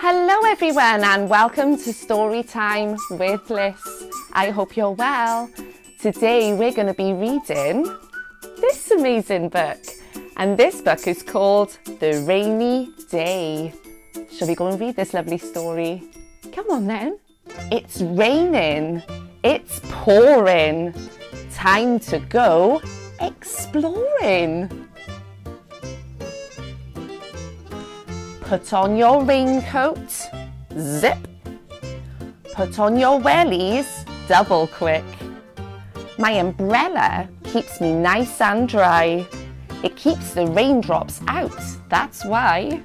Hello everyone and welcome to Storytime with Liz. I hope you're well. Today we're going to be reading this amazing book, and this book is called The Rainy Day. Shall we go and read this lovely story? Come on then. It's raining. It's pouring. Time to go exploring. Put on your raincoat, zip. Put on your wellies, double quick. My umbrella keeps me nice and dry. It keeps the raindrops out, that's why.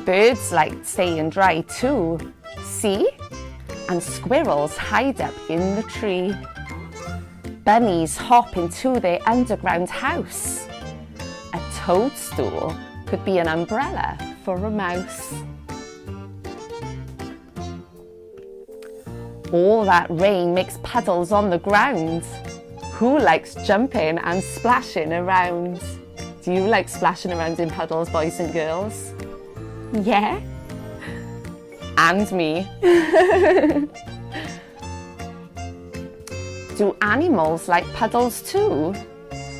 Birds like staying dry too, see? And squirrels hide up in the tree. Bunnies hop into their underground house. A toadstool could be an umbrella for a mouse. All that rain makes puddles on the ground. Who likes jumping and splashing around? Do you like splashing around in puddles, boys and girls? Yeah? And me. Do animals like puddles too?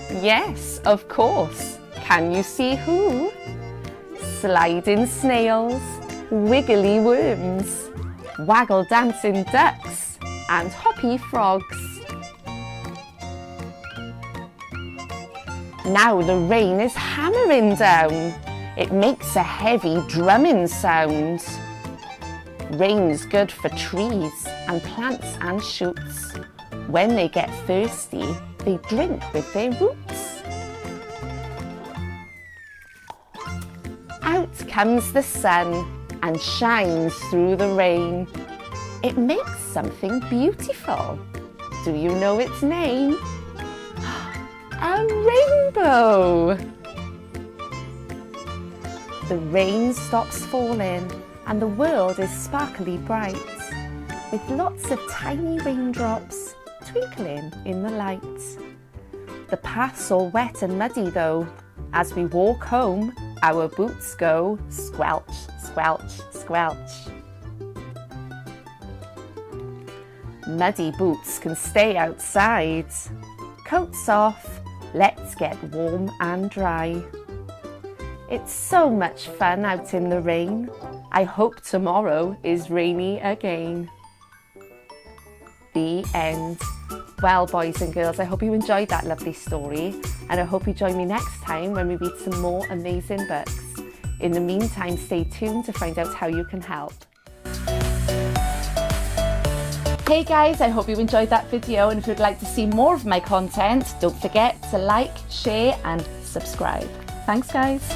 Yes, of course. Can you see who? Sliding snails, wiggly worms, waggle dancing ducks, and hoppy frogs. Now the rain is hammering down. It makes a heavy drumming sound. Rain's good for trees and plants and shoots. When they get thirsty, they drink with their roots. Out comes the sun and shines through the rain. It makes something beautiful. Do you know its name? A rainbow! The rain stops falling and the world is sparkly bright, with lots of tiny raindrops twinkling in the light. The path's all wet and muddy though. As we walk home, our boots go squelch, squelch, squelch. Muddy boots can stay outside. Coats off, let's get warm and dry. It's so much fun out in the rain. I hope tomorrow is rainy again. The end. Well, boys and girls, I hope you enjoyed that lovely story, and I hope you join me next time when we read some more amazing books. In the meantime, stay tuned to find out how you can help. Hey guys, I hope you enjoyed that video, and if you'd like to see more of my content, don't forget to like, share and subscribe. Thanks guys.